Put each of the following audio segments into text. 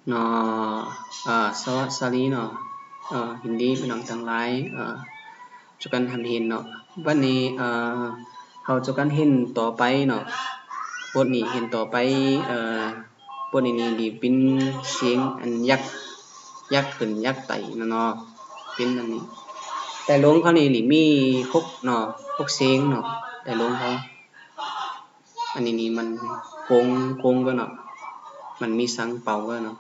เนาะสวัสดีเนาะยินดีพี่น้องทั้งหลายจุกันทำเห็นเนาะวันนี้เขาจุกันเห็นต่อไปเนาะบทนี้เห็นต่อไปบทนี้ดีเป็นเสียงอันยักขึ้นยักไต่เนาะเป็นอันนี้แต่ลงเขานี่มี6เนาะ6เสียงเนาะแต่ลงเขาอันนี้มันโกงก็เนาะมันมีสังเป่าก็เนาะ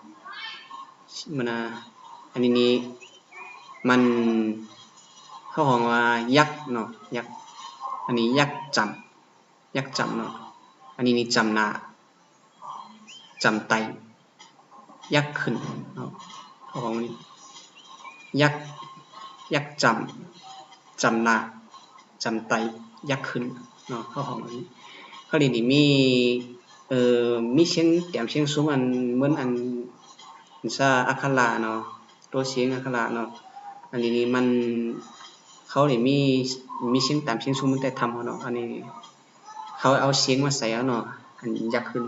มันอันนี้มันเขาของว่ายักเนาะยักอันนี้ยักจำเนาะอันนี้จำหน้าจำไตยักขึ้นเนาะเขาของนี้ยักจำหน้าจำไตยักขึ้นเนาะเขาของนี้เขาเรียนนี่มีเสียงแต้มเสียงสูงอันเหมือนอันซาอักขระเนาะตัวเสียงอักขระเนาะอันนี้มันเขาเนี่ยมีเสียงต่ำเสียงสูงมันแต่ทำเนาะอันนี้เขาเอาเสียงมาใส่เนาะอันยักขึ้น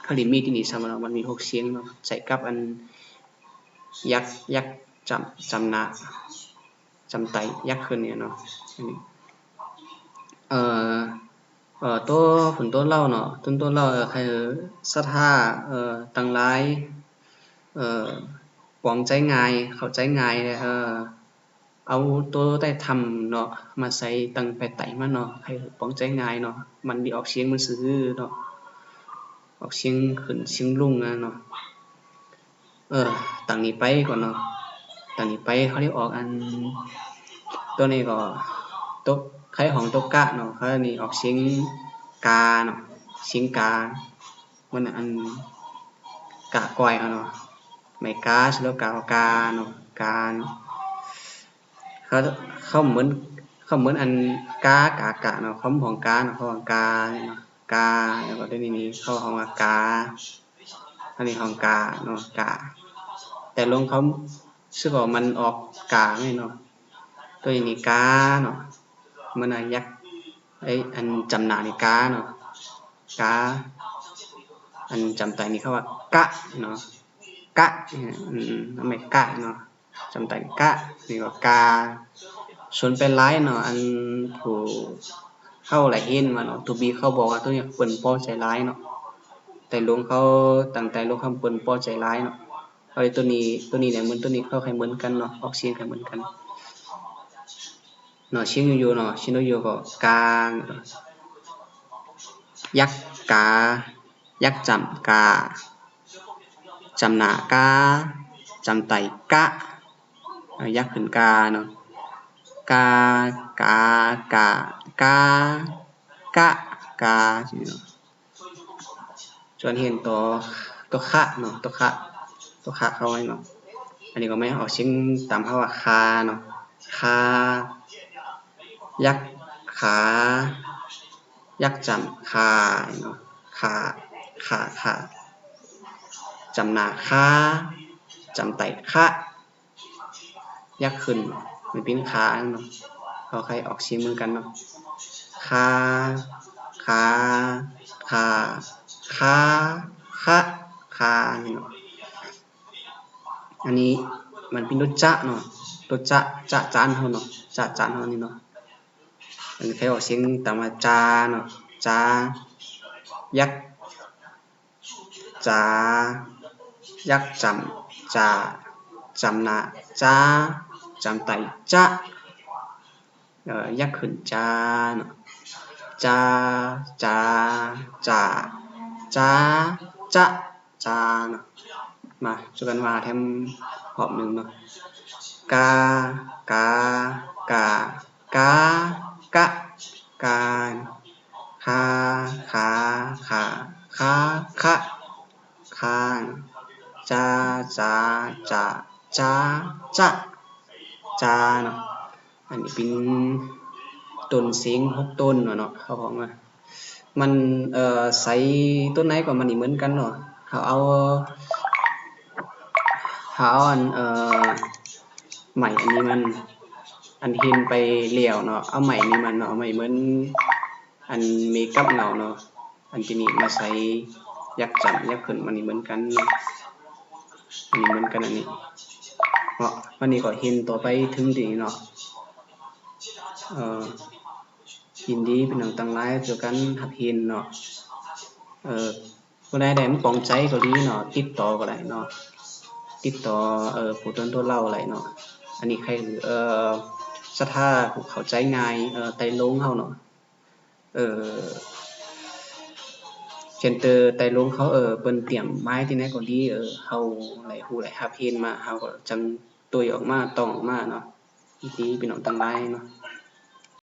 เขาเรียนมีที่นี่สำหรับมันมี6เสียงเนาะใส่กับอันยักจำหน้าจำไตยักขึ้นเนี่ยเนาะอันนี้ตัวผลตัวเล่าเนาะต้นเล่าคือศรัทธาตั้งหลายปองใจง่ายเข้าใจง่ายเอาตัวได้ทำเนาะมาใส่ตั้งไปไต่มันเนาะให้ปองใจง่ายเนาะมันดีออกเสียงมันซื่อเนาะออกเสียงขึ้นเสียงลุ่งเนาะตั้งนี้ไปก่อนเนาะตั้งนี้ไปเขาเรียกออกอันตัวนี้ก็ตกใครของตกกะเนาะเขานี่ออกเสียงกาเนาะเสียงกามันอันกะก่อยเนาะไม่กาสแล้วกาเนาะกาเนาะเขาเหมือนอันกะเนาะคำของกาเนาะเขาของกาเนาะกาแล้วก็ตัวนี้เขาของว่ากาอันนี้ของกาเนาะกาแต่ลงเขาซึ่งว่ามันออกกาไม่เนาะตัวนี้กาเนาะมันยักอันจำหน้านี่กาเนาะกาอันจำไตนี่เขาว่ากะเนาะกะไม่กะเนาะจำไตกะนี่ก็กาส่วนเป็นหลายเนาะอันผู้เข้าหลายเห็นมาเนาะตัวบีเขาบอกว่าตัวนี้เปิ้นพอใจร้ายเนาะแต่ลงเขาตั้งแต่ลงคำเปิ้นพอใจร้ายเนาะเอาตัวนี้เนี่ยเหมือนตัวนี้เข้าใครเหมือนกันเนาะออกเสียงใครเหมือนกันเนาะเสียงอยู่เนาะเสียงอยู่ก็กายักกายักจำกาจำหน้ากาจำไตกะยักขึ้นกาเนาะกากากากากะกาเนาะส่วนเห็นตัวคะเนาะตัวคะเข้าไว้เนาะอันนี้ก็ไม่ออกเสียงตามคำว่าคาเนาะคายักขายักจำคาเนาะขาจำหน้าคาจำไตคะยักขึ้นมันเป็นขาเนาะเขาใครออกเสียงเหมือนกันเนาะคาคาเนาะอันนี้มันเป็นตัวจะเนาะตัวจะจานเขาเนาะจะจานเขานี่เนาะอันนี้ใครออกเสียงตามว่าจาเนาะจายักยักจำจำหน้าจาจำไตจะยักขึ้นจาเนาะจาจะจะเนาะมาช่วยกันว่าแทมหอบหนึ่งเนาะกากคาจาเนาะอันนี้เป็นต้นเสียง6ต้นเนาะเขาบอกว่ามันใส่ต้นไหนก็มันเหมือนกันเนาะเขาเอาอันใหม่อันนี้มันอันหินไปเหลี่ยวเนาะเอาใหม่นี่มันเนาะใหม่เหมือนอันเมกับเงาเนาะอันที่นี่มาใส่ยักจำยักขึ้นมันนี่เหมือนกันเนาะ อันนี้เหมือนกันอันนี้เนาะวันนี้ก็เห็นต่อไปถึงดีเนาะยินดีพี่น้องทั้งหลายเจอกันหับเห็นเนาะผู้ใดได้มันปองใจก็ดีเนาะติดต่อก็ได้เนาะติดต่อผู้ต้นตัวเล่าอะไรเนาะอันนี้ใครศรัทธาเข้าใจง่ายไต่ลงเฮาเนาะเช่นไต่ลงเขาเปิ้นเตรียมไม้ที่ไหนก็ดีเฮาไหลฮู้ไหลรับเห็นมาเฮาก็จังตุ้ยออกมาต้องออกมาเนาะดีพี่น้องทั้งหลายเนาะ